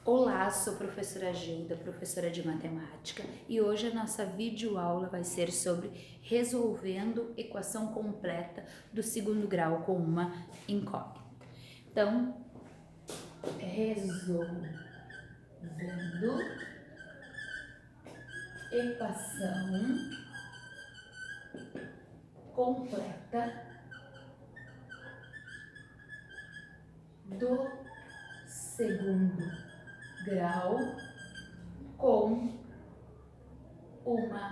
Olá, sou a professora Gilda, professora de matemática, e hoje a nossa videoaula vai ser sobre resolvendo equação completa do segundo grau com uma incógnita. Então, resolvendo equação completa do segundo grau com uma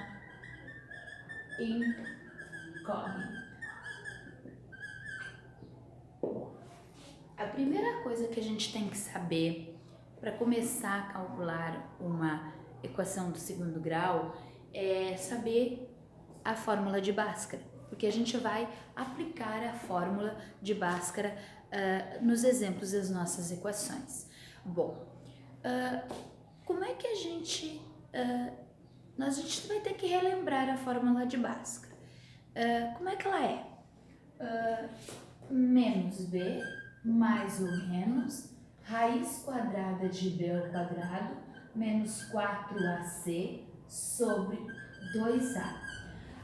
incógnita. A primeira coisa que a gente tem que saber para começar a calcular uma equação do segundo grau é saber a fórmula de Bhaskara, porque a gente vai aplicar a fórmula de Bhaskara nos exemplos das nossas equações. Bom, como é que a gente vai ter que relembrar a fórmula de Bhaskara. Como é que ela é? Menos b mais ou menos raiz quadrada de b ao quadrado menos 4ac sobre 2a.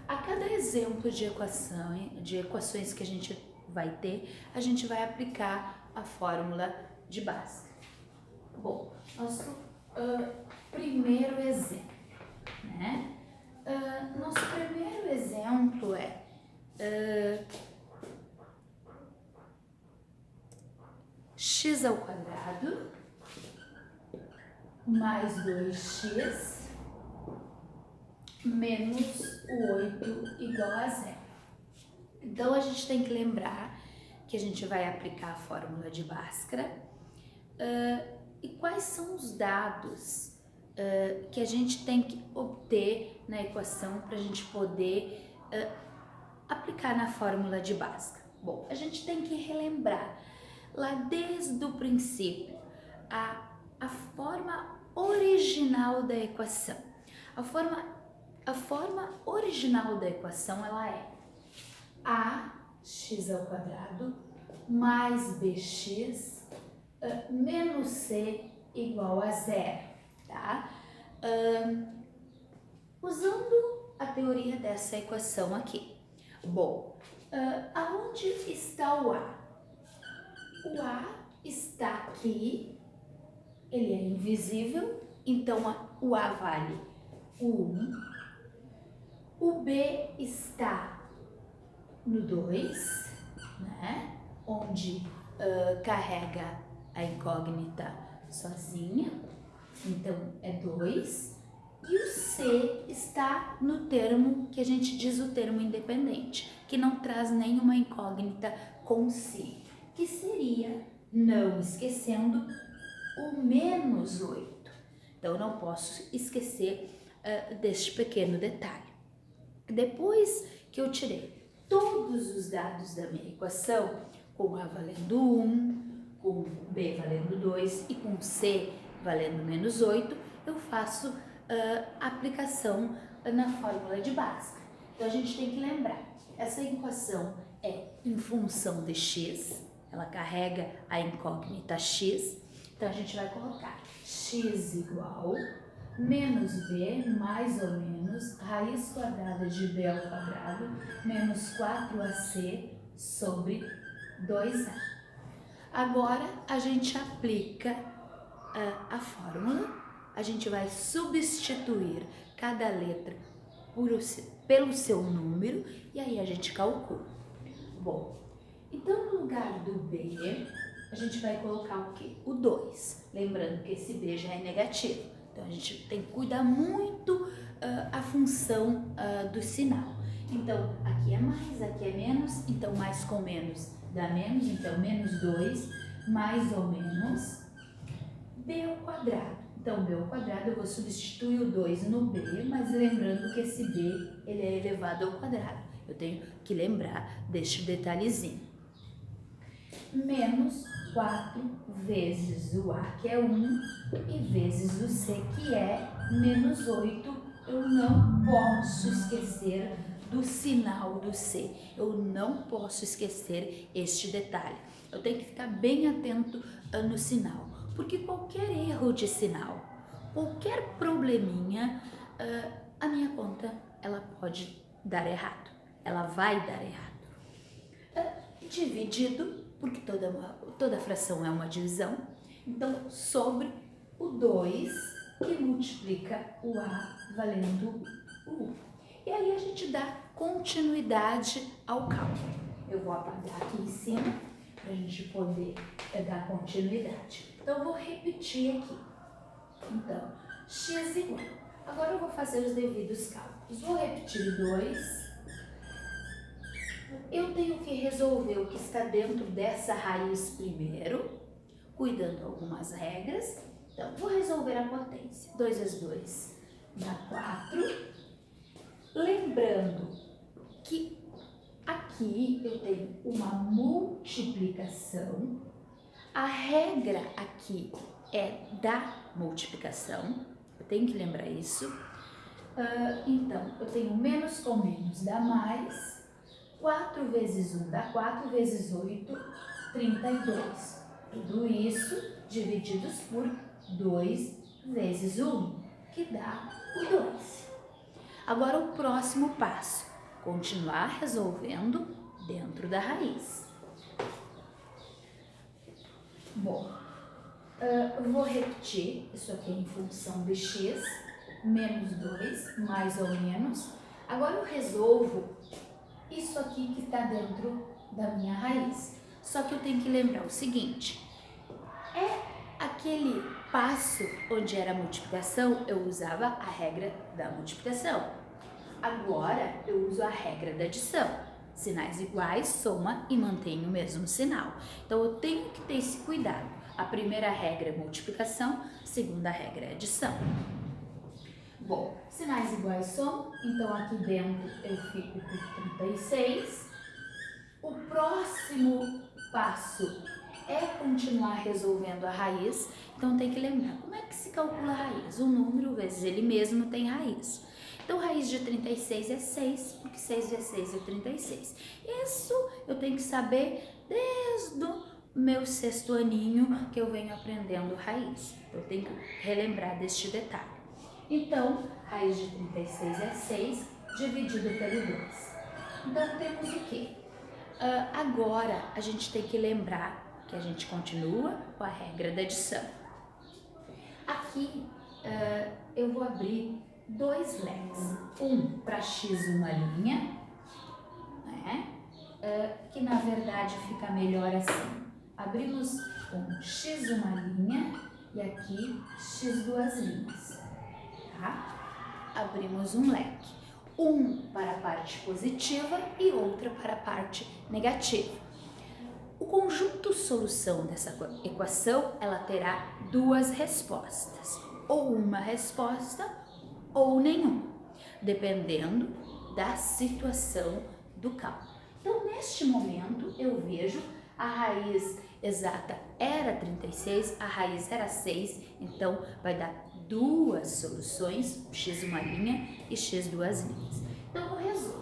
A cada exemplo de equações que a gente vai ter, a gente vai aplicar a fórmula de Bhaskara. Bom, nosso primeiro exemplo, né? Nosso primeiro exemplo é x ao quadrado mais 2x menos o 8 igual a zero. Então, a gente tem que lembrar que a gente vai aplicar a fórmula de Bhaskara e quais são os dados que a gente tem que obter na equação para a gente poder aplicar na fórmula de Bhaskara. Bom, a gente tem que relembrar lá desde o princípio a forma original da equação. A forma original da equação ela é ax ao quadrado mais bx menos c igual a zero, tá? Usando a teoria dessa equação aqui. Bom, aonde está o a? O a está aqui, ele é invisível, então o a vale o 1. O b está no 2, né? Onde carrega a incógnita sozinha, então é 2. E o c está no termo que a gente diz o termo independente, que não traz nenhuma incógnita consigo, que seria, não esquecendo, o menos 8. Então, eu não posso esquecer deste pequeno detalhe. Depois que eu tirei todos os dados da minha equação, com a valendo 1, com b valendo 2 e com c valendo menos 8, eu faço a aplicação na fórmula de Bhaskara. Então, a gente tem que lembrar, essa equação é em função de x, ela carrega a incógnita x, então a gente vai colocar x igual menos b mais ou menos raiz quadrada de b ao quadrado menos 4ac sobre 2a. Agora a gente aplica a fórmula, a gente vai substituir cada letra pelo seu número e aí a gente calcula. Bom, então no lugar do b, a gente vai colocar o quê? O 2, lembrando que esse b já é negativo. Então, a gente tem que cuidar muito a função do sinal. Então, aqui é mais, aqui é menos, então mais com menos dá menos, então menos 2, mais ou menos, b ao quadrado. Então, b ao quadrado, eu vou substituir o 2 no b, mas lembrando que esse b, ele é elevado ao quadrado. Eu tenho que lembrar deste detalhezinho. Menos 4 vezes o a, que é 1, e vezes o c, que é menos 8. Eu não posso esquecer do sinal do c. Eu não posso esquecer este detalhe. Eu tenho que ficar bem atento no sinal. porque qualquer erro de sinal, qualquer probleminha, a minha conta ela pode dar errado, ela vai dar errado. Dividido, porque toda fração é uma divisão, então sobre o 2 que multiplica o A valendo o U. E aí a gente dá continuidade ao cálculo. Eu vou apagar aqui em cima para a gente poder dar continuidade. Então eu vou repetir aqui. Então, x igual. Agora eu vou fazer os devidos cálculos. Vou repetir 2. Eu tenho que resolver o que está dentro dessa raiz primeiro, cuidando algumas regras. Então, vou resolver a potência. 2 vezes 2 dá 4. Lembrando que aqui eu tenho uma multiplicação. A regra aqui é da multiplicação. Eu tenho que lembrar isso. Então, eu tenho menos com menos dá mais. 4 vezes 1 dá 4 vezes 8, 32. Tudo isso divididos por 2 vezes 1, que dá o 2. Agora o próximo passo, continuar resolvendo dentro da raiz. Bom, eu vou repetir, isso aqui é em função de x, menos 2, mais ou menos. Agora eu resolvo isso aqui que está dentro da minha raiz. Só que eu tenho que lembrar o seguinte, aquele passo onde era multiplicação, eu usava a regra da multiplicação. Agora eu uso a regra da adição. Sinais iguais, soma e mantém o mesmo sinal. Então eu tenho que ter esse cuidado. A primeira regra é multiplicação, a segunda regra é adição. Bom, sinais iguais somam, então aqui dentro eu fico com 36. O próximo passo é continuar resolvendo a raiz, então tem que lembrar como é que se calcula a raiz. O número vezes ele mesmo tem raiz. Então, raiz de 36 é 6, porque 6 vezes 6 é 36. Isso eu tenho que saber desde o meu 6º aninho que eu venho aprendendo raiz. Eu tenho que relembrar deste detalhe. Então, raiz de 36 é 6, dividido pelo 2. Então, temos o quê? Agora, a gente tem que lembrar que a gente continua com a regra da adição. Aqui, eu vou abrir 2 leques. Um para x uma linha, né? Que na verdade fica melhor assim. Abrimos um x uma linha e aqui x duas linhas. Tá? Abrimos um leque, um para a parte positiva e outra para a parte negativa. O conjunto solução dessa equação, ela terá 2 respostas, ou uma resposta ou nenhuma, dependendo da situação do cálculo. Então, neste momento, eu vejo a raiz exata era 36, a raiz era 6, então vai dar 2 soluções, x uma linha e x duas linhas. Então, eu resolvo.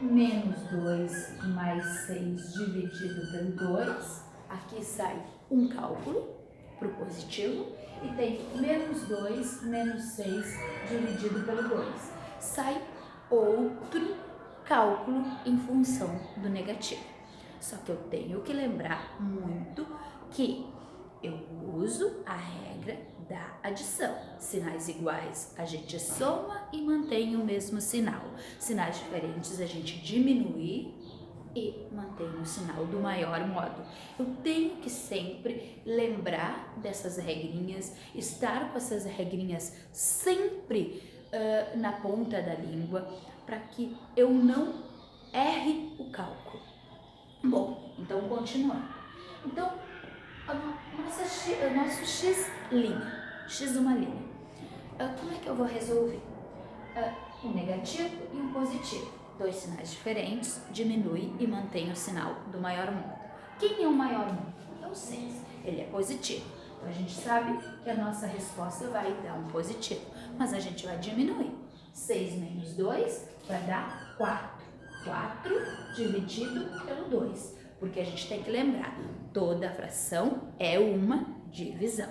Menos 2 mais 6 dividido pelo 2, aqui sai um cálculo para o positivo, e tem menos 2 menos 6 dividido pelo 2. Sai outro cálculo em função do negativo. Só que eu tenho que lembrar muito que eu uso a regra da adição. Sinais iguais a gente soma e mantém o mesmo sinal. Sinais diferentes a gente diminui e mantém o sinal do maior modo. Eu tenho que sempre lembrar dessas regrinhas, estar com essas regrinhas sempre na ponta da língua, para que eu não erre o cálculo. Bom, então continuando. Então, o nosso x linha, x uma linha. Como é que eu vou resolver? Um negativo e um positivo. 2 sinais diferentes, diminui e mantém o sinal do maior modo. Quem é o maior modo? É o 6, ele é positivo. Então a gente sabe que a nossa resposta vai dar um positivo, mas a gente vai diminuir. 6 menos 2 vai dar 4. 4 dividido pelo 2, porque a gente tem que lembrar, toda fração é uma divisão.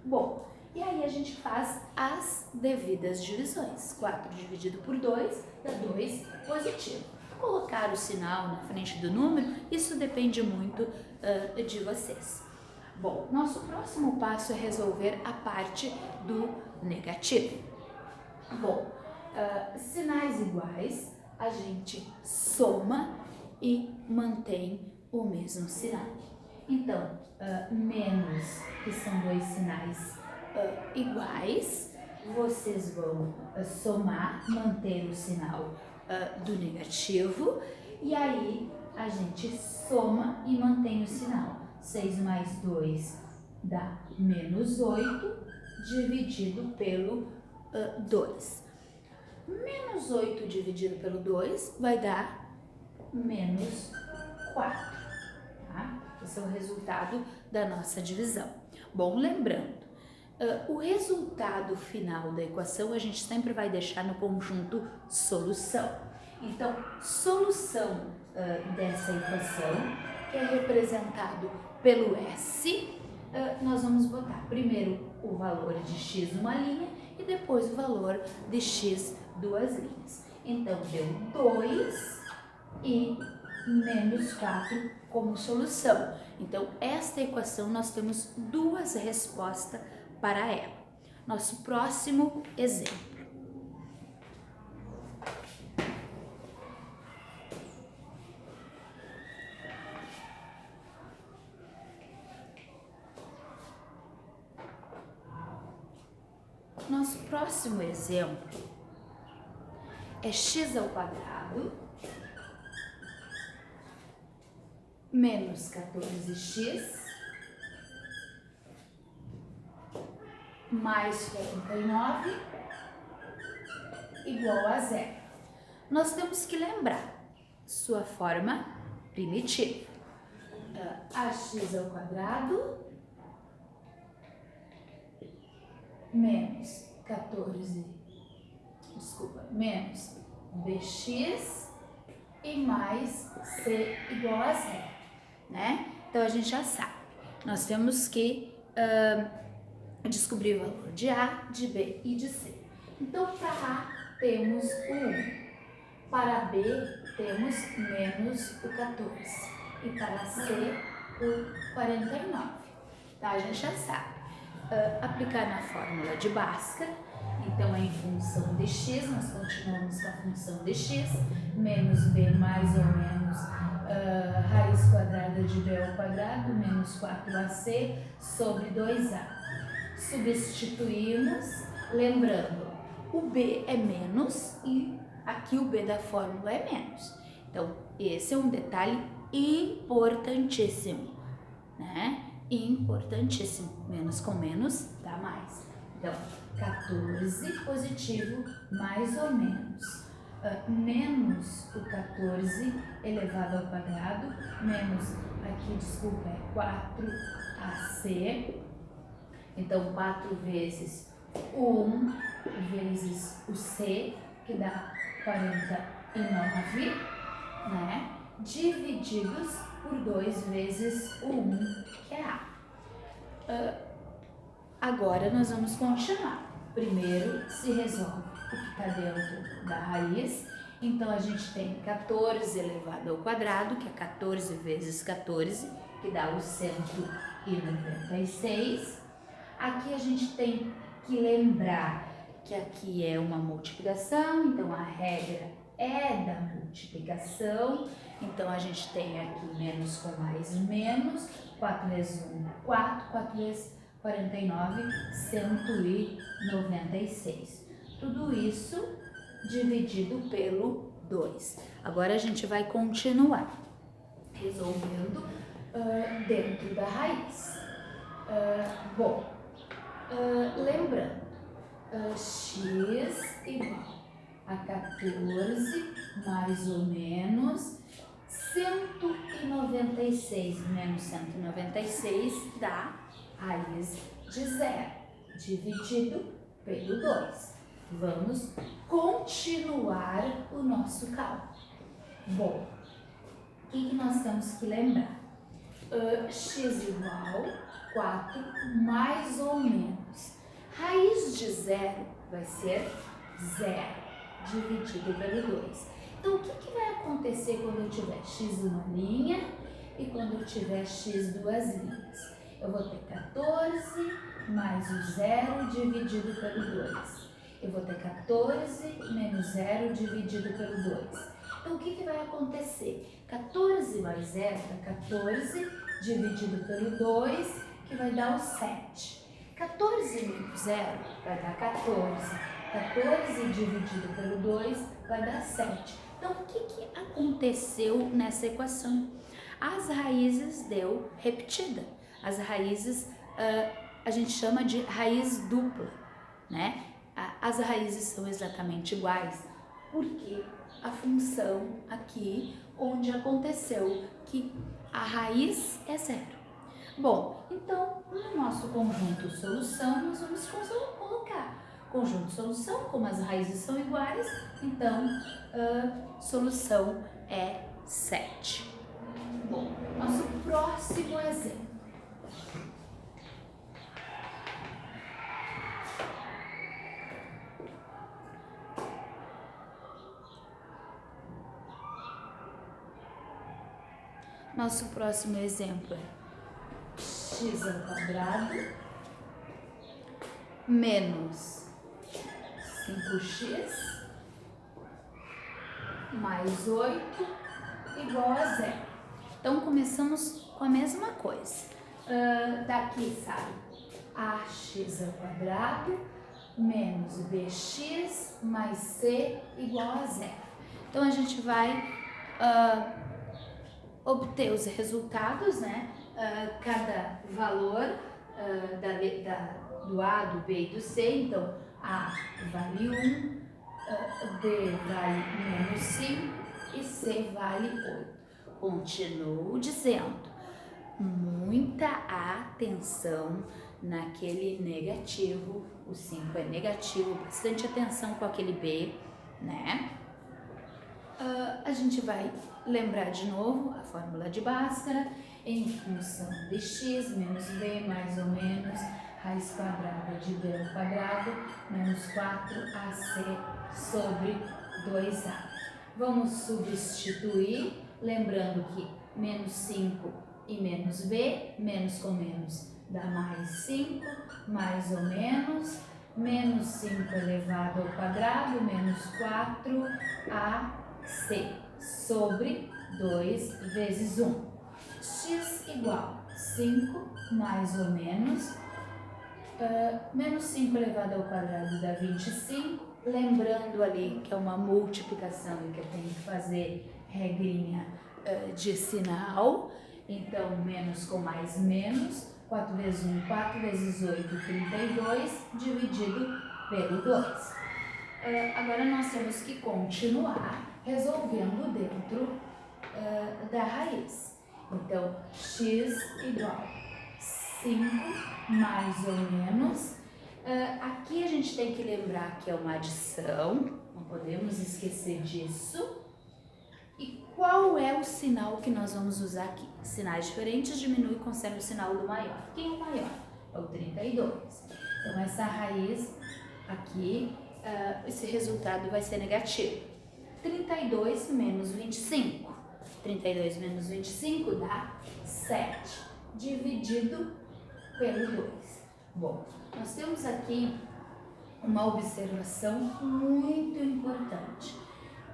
Bom, e aí a gente faz as devidas divisões. 4 dividido por 2 dá 2 positivo. Colocar o sinal na frente do número, isso depende muito de vocês. Bom, nosso próximo passo é resolver a parte do negativo. Bom, sinais iguais, a gente soma e mantém o mesmo sinal. Então, menos, que são dois sinais iguais, vocês vão somar, manter o sinal do negativo, e aí a gente soma e mantém o sinal. 6 mais 2 dá menos 8, dividido pelo 2. Menos 8 dividido pelo 2 vai dar menos 4, tá? Esse é o resultado da nossa divisão. Bom, lembrando, o resultado final da equação a gente sempre vai deixar no conjunto solução. Então, solução dessa equação, que é representado pelo S, nós vamos botar primeiro o valor de x uma linha e depois o valor de x duas linhas. Então, deu 2 e menos 4 como solução. Então, esta equação nós temos duas respostas para ela. Nosso próximo exemplo. Nosso próximo exemplo é x ao quadrado menos 14x mais 49 igual a zero. Nós temos que lembrar sua forma primitiva. Ax ao quadrado menos menos bx e mais c igual a zero, né? Então, a gente já sabe, nós temos que descobrir o valor de A, de B e de C. Então, para A, temos o 1, para B, temos menos o 14 e para C, o 49. Tá? A gente já sabe. Aplicar na fórmula de Bhaskara, então é em função de x, nós continuamos com a função de x, menos b mais ou menos raiz quadrada de b ao quadrado, menos 4ac sobre 2a. Substituímos, lembrando, o b é menos e aqui o b da fórmula é menos. Então, esse é um detalhe importantíssimo, né? Importantíssimo, menos com menos dá mais. Então, 14 positivo mais ou menos menos o 14 elevado ao quadrado, menos, aqui desculpa, é 4ac, então 4 vezes o 1 vezes o c, que dá 49, né? Divididos por 2 vezes o 1, que é A. Agora, nós vamos continuar. Primeiro, se resolve o que está dentro da raiz. Então, a gente tem 14 elevado ao quadrado, que é 14 vezes 14, que dá o 196. Aqui a gente tem que lembrar que aqui é uma multiplicação, então a regra é da multiplicação. Então, a gente tem aqui menos com mais menos, 4 vezes 1, 4, 4 vezes 49, 196. Tudo isso dividido pelo 2. Agora, a gente vai continuar resolvendo dentro da raiz. Lembrando, x igual a 14 mais ou menos 196 menos 196 dá raiz de zero, dividido pelo 2. Vamos continuar o nosso cálculo. Bom, o que nós temos que lembrar? X igual 4 mais ou menos. Raiz de 0 vai ser 0 dividido pelo 2. Então, o que vai acontecer quando eu tiver x uma linha e quando eu tiver x duas linhas? Eu vou ter 14 mais o 0 dividido pelo 2. Eu vou ter 14 menos 0 dividido pelo 2. Então, o que vai acontecer? 14 mais 0 dá 14 dividido pelo 2, que vai dar o 7. 14 menos 0 vai dar 14. 14 dividido pelo 2 vai dar 7. Então, o que aconteceu nessa equação? As raízes deu repetida. As raízes a gente chama de raiz dupla, né? As raízes são exatamente iguais, porque a função aqui, onde aconteceu que a raiz é 0. Bom, então, no nosso conjunto solução, nós vamos colocar conjunto solução, como as raízes são iguais, então, solução é 7. Bom, nosso próximo exemplo. Nosso próximo exemplo é x ao quadrado menos 5x mais 8 igual a 0. Então, começamos com a mesma coisa. Daqui sai ax ao quadrado menos bx mais c igual a 0. Então, a gente vai obter os resultados, né? Cada valor do A, do B e do C. Então, A vale 1, B vale menos 5 e C vale 8. Continuo dizendo, muita atenção naquele negativo. O 5 é negativo, bastante atenção com aquele B, né? A gente vai lembrar de novo a fórmula de Bhaskara em função de x menos b mais ou menos raiz quadrada de b ao quadrado menos 4ac sobre 2a. Vamos substituir, lembrando que menos 5 e menos b, menos com menos dá mais 5, mais ou menos 5 elevado ao quadrado, menos 4ac sobre 2 vezes 1. X igual 5 mais ou menos, menos 5 elevado ao quadrado dá 25. Lembrando ali que é uma multiplicação e que eu tenho que fazer regrinha de sinal. Então, menos com mais menos, 4 vezes 1, 4 vezes 8, 32, dividido pelo 2. Agora, nós temos que continuar resolvendo dentro da raiz. Então, x igual 5 mais ou menos. Aqui a gente tem que lembrar que é uma adição, não podemos esquecer disso. E qual é o sinal que nós vamos usar aqui? Sinais diferentes, diminui e conserva o sinal do maior. Quem é o maior? É o 32. Então, essa raiz aqui, esse resultado vai ser negativo. 32 menos 25. 32 menos 25 dá 7, dividido pelo 2. Bom, nós temos aqui uma observação muito importante.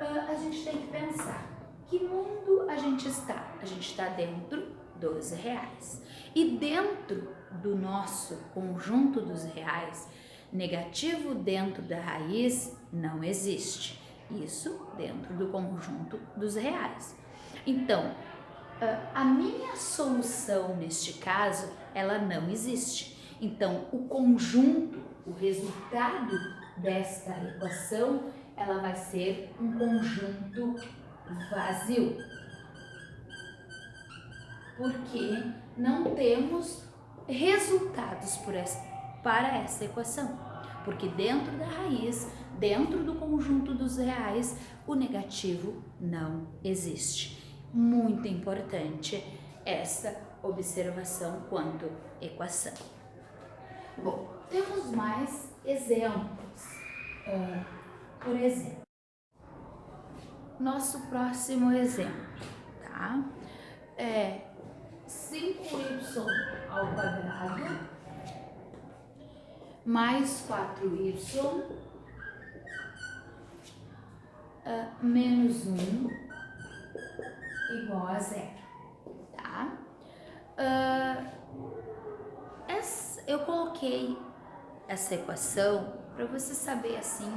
A gente tem que pensar, que mundo a gente está? A gente está dentro dos reais. E dentro do nosso conjunto dos reais, negativo dentro da raiz não existe. Isso dentro do conjunto dos reais. Então, a minha solução neste caso, ela não existe. Então, o conjunto, o resultado desta equação, ela vai ser um conjunto vazio. Porque não temos resultados para essa equação. Porque dentro da raiz, dentro do conjunto dos reais, o negativo não existe. Muito importante essa observação quanto equação. Bom, temos mais exemplos. Por exemplo, nosso próximo exemplo, tá? É 5y ao quadrado mais 4y menos 1 igual a zero, tá? Eu coloquei essa equação para você saber assim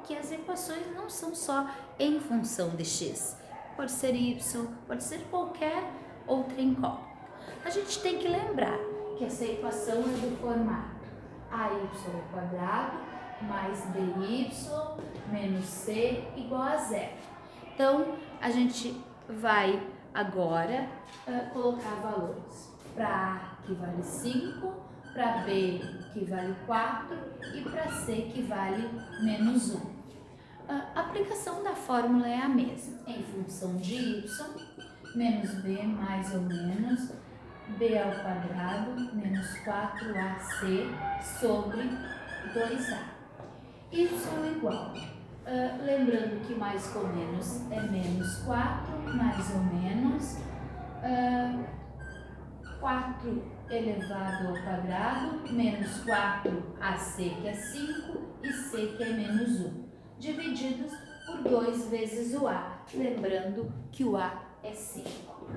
que as equações não são só em função de x, pode ser y, pode ser qualquer outra incógnita. A gente tem que lembrar que essa equação é do formato ay ao quadrado mais by menos c igual a zero. Então, a gente vai agora colocar valores. Para A que vale 5, para B que vale 4 e para C que vale menos 1. A aplicação da fórmula é a mesma. Em função de y, menos B mais ou menos b ao quadrado menos 4ac sobre 2a. Y igual. Lembrando que mais com menos é menos 4, mais ou menos 4 elevado ao quadrado, menos 4ac que é 5 e c que é menos 1, divididos por 2 vezes o a, lembrando que o a é 5.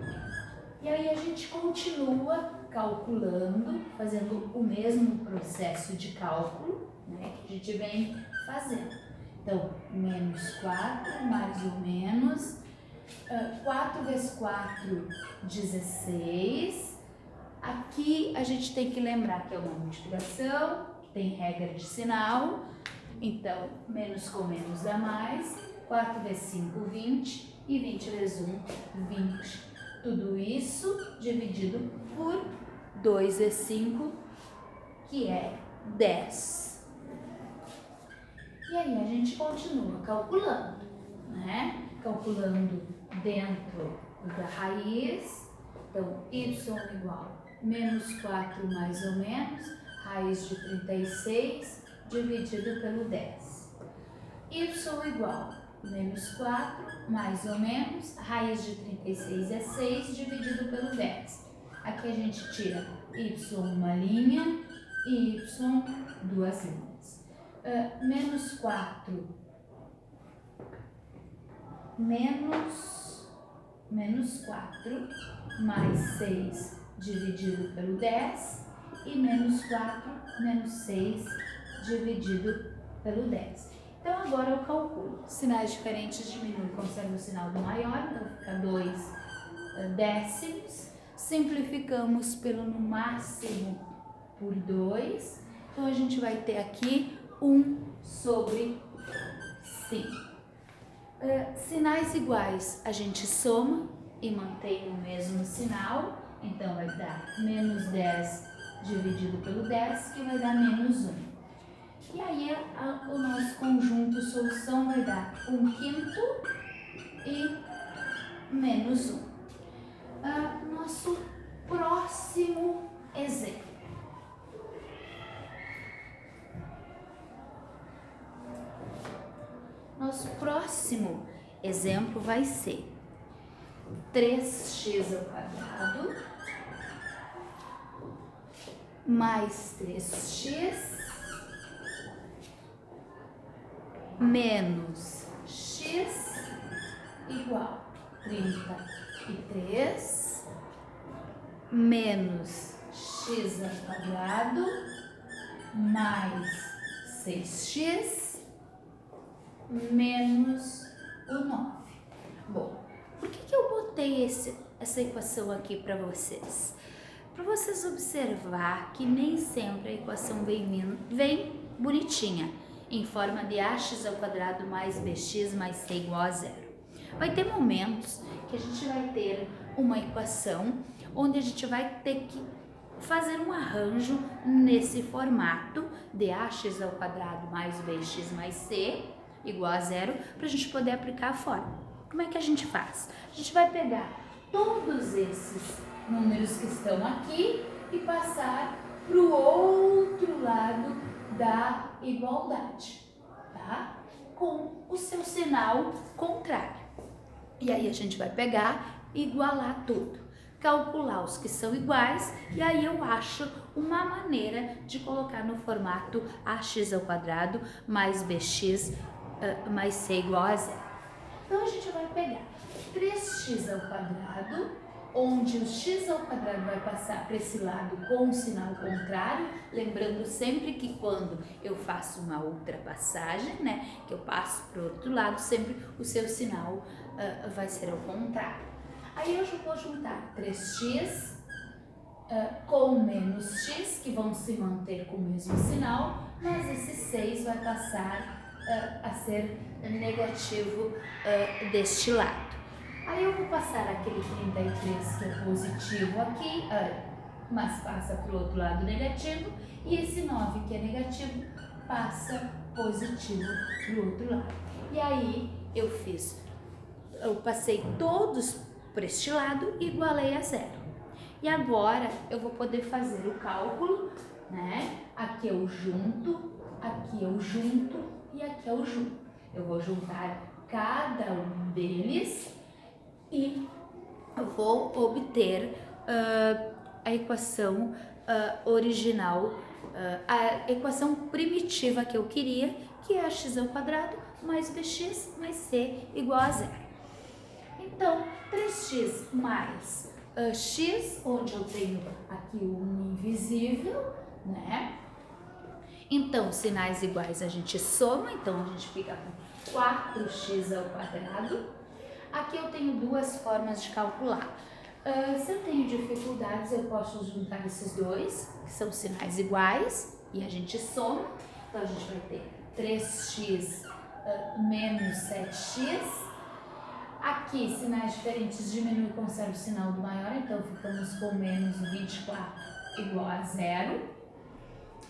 E aí a gente continua calculando, fazendo o mesmo processo de cálculo, né, que a gente vem fazendo. Então, menos 4, mais ou menos, 4 vezes 4, 16. Aqui a gente tem que lembrar que é uma multiplicação, que tem regra de sinal. Então, menos com menos dá mais. 4 vezes 5, 20. E 20 vezes 1, 20. Tudo isso dividido por 2 vezes 5, que é 10. E aí a gente continua calculando, né? Calculando dentro da raiz. Então, y igual menos 4 mais ou menos, raiz de 36 dividido pelo 10. Y igual menos 4 mais ou menos, raiz de 36 é 6 dividido pelo 10. Aqui a gente tira y uma linha e y duas linhas. Menos 4 menos 4 mais 6 dividido pelo 10 e menos 4 menos 6 dividido pelo 10. Então, agora eu calculo. Sinais diferentes diminuem conforme o sinal do maior, então fica 2 décimos. Simplificamos pelo no máximo por 2. Então, a gente vai ter aqui 1 sobre 5. Sinais iguais a gente soma e mantém o mesmo sinal. Então, vai dar menos 10 dividido pelo 10, que vai dar menos 1. E aí, o nosso conjunto solução vai dar 1/5 e menos 1. Nosso próximo exemplo. Nosso próximo exemplo vai ser 3x ao quadrado mais 3x menos x igual 33 menos x ao quadrado mais 6x menos o 9. Bom, por que eu botei essa equação aqui para vocês? Para vocês observar que nem sempre a equação vem bonitinha, em forma de ax ao quadrado mais bx mais c igual a zero. Vai ter momentos que a gente vai ter uma equação onde a gente vai ter que fazer um arranjo nesse formato de ax ao quadrado mais bx mais c igual a zero para a gente poder aplicar a fórmula. Como é que a gente faz? A gente vai pegar todos esses números que estão aqui e passar para o outro lado da igualdade, tá? Com o seu sinal contrário. E aí a gente vai pegar e igualar tudo, calcular os que são iguais, e aí eu acho uma maneira de colocar no formato ax² mais bx mais c igual a zero. Então a gente vai pegar 3x², onde o x² vai passar para esse lado com o sinal contrário, lembrando sempre que quando eu faço uma ultrapassagem, né, que eu passo para o outro lado, sempre o seu sinal vai ser ao contrário. Aí eu vou juntar 3x com menos x, que vão se manter com o mesmo sinal, mas esse 6 vai passar a ser negativo deste lado. Aí eu vou passar aquele 33 que é positivo aqui, mas passa para o outro lado negativo, e esse 9 que é negativo passa positivo para o outro lado. E aí eu passei todos para este lado e igualei a zero. E agora eu vou poder fazer o cálculo, né? Aqui eu junto, aqui eu junto e aqui eu junto. Eu vou juntar cada um deles e eu vou obter a equação original, a equação primitiva que eu queria, que é ax² mais bx mais c igual a zero. Então, 3x mais x, onde eu tenho aqui um invisível, né? Então, sinais iguais a gente soma, então a gente fica com 4x². Aqui eu tenho duas formas de calcular. Se eu tenho dificuldades, eu posso juntar esses dois, que são sinais iguais, e a gente soma. Então, a gente vai ter 3x menos 7x. Aqui, sinais diferentes diminui e conserva o sinal do maior, então ficamos com menos 24 igual a zero.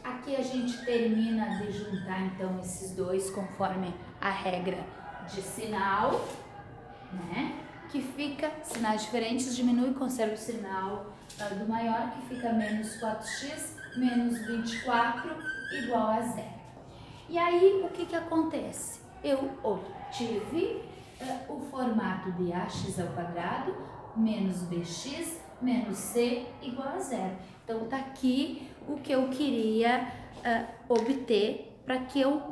Aqui a gente termina de juntar, então, esses dois conforme a regra de sinal, né? Que fica, sinais diferentes, diminui e conserva o sinal do maior, que fica menos 4x menos 24 igual a zero. E aí, o que acontece? Eu obtive o formato de ax² menos bx menos c igual a zero. Então, tá aqui o que eu queria obter para que eu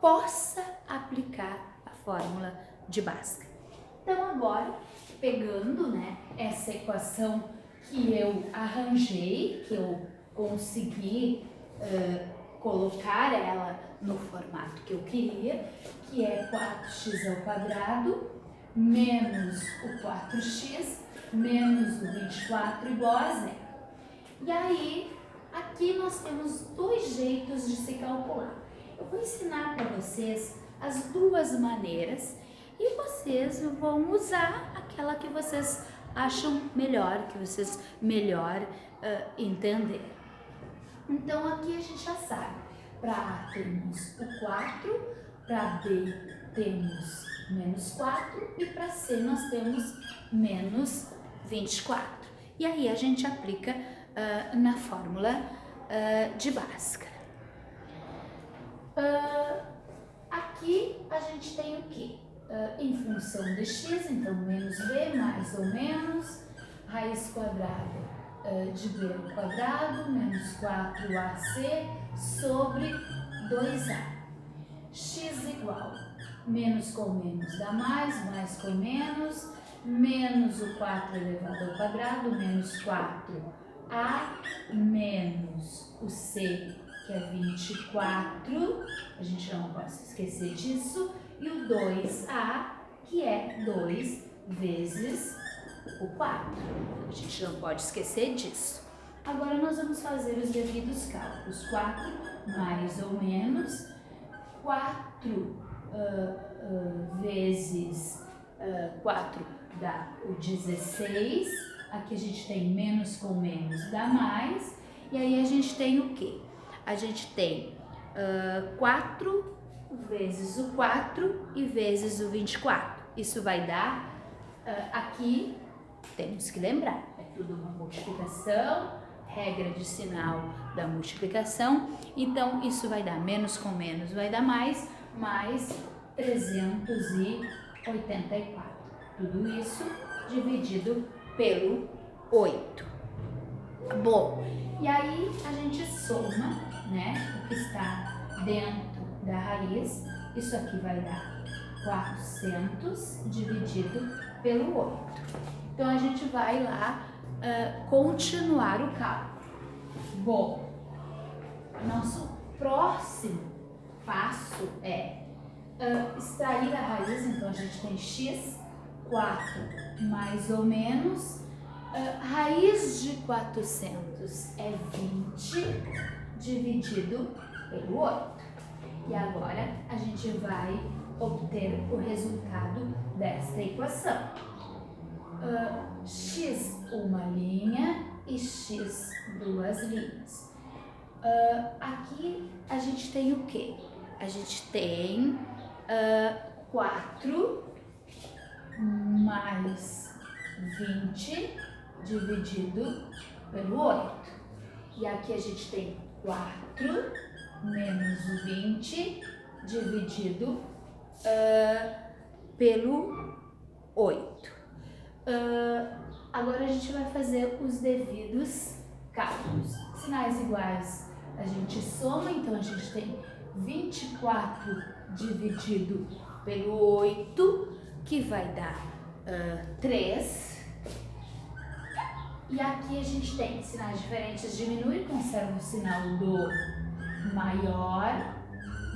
possa aplicar a fórmula de Bhaskara. Então, agora, pegando, né, essa equação que eu arranjei, que eu consegui colocar ela no formato que eu queria, que é 4x² menos o 4x menos o 24 igual a zero. E aí, aqui nós temos dois jeitos de se calcular. Eu vou ensinar para vocês as duas maneiras e vocês vão usar aquela que vocês acham melhor, que vocês melhor entenderam. Então, aqui a gente já sabe, para A temos o 4, para B temos menos 4 e para C nós temos menos 24. E aí a gente aplica na fórmula de Bhaskara. Aqui a gente tem o quê? Em função de x, então menos b mais ou menos, raiz quadrada de b ao quadrado, menos 4ac sobre 2a. X igual, menos com menos dá mais com menos, menos o 4 elevado ao quadrado, menos 4a, menos o c, que é 24, a gente não pode esquecer disso, e o 2a, que é 2 vezes o 4. A gente não pode esquecer disso. Agora nós vamos fazer os devidos cálculos. 4 mais ou menos 4 vezes 4 dá o 16. Aqui a gente tem menos com menos dá mais. E aí a gente tem o quê? A gente tem 4 vezes o 4 e vezes o 24. Isso vai dar aqui temos que lembrar, é tudo uma multiplicação, regra de sinal da multiplicação, então isso vai dar menos com menos, vai dar mais 384. Tudo isso dividido pelo 8. Bom, e aí a gente soma, né, o que está dentro da raiz. Isso aqui vai dar 400 dividido pelo 8. Então, a gente vai lá continuar o cálculo. Bom, nosso próximo passo é extrair a raiz. Então, a gente tem x, 4 mais ou menos. Raiz de 400 é 20 dividido pelo 8. E agora a gente vai obter o resultado desta equação. X uma linha e x duas linhas. Aqui a gente tem o quê? A gente tem 4 mais 20 dividido pelo 8. E aqui a gente tem 4 menos o 20 dividido pelo 8. Agora a gente vai fazer os devidos cálculos. Sinais iguais a gente soma, então a gente tem 24 dividido pelo 8, que vai dar 3. E aqui a gente tem sinais diferentes, diminui e conserva o sinal do maior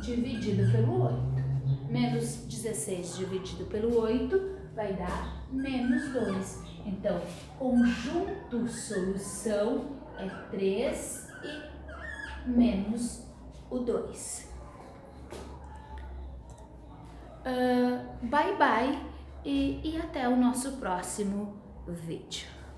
dividido pelo 8. Menos 16 dividido pelo 8 vai dar menos 2. Então, conjunto solução é 3 e menos o 2. Bye bye e até o nosso próximo vídeo.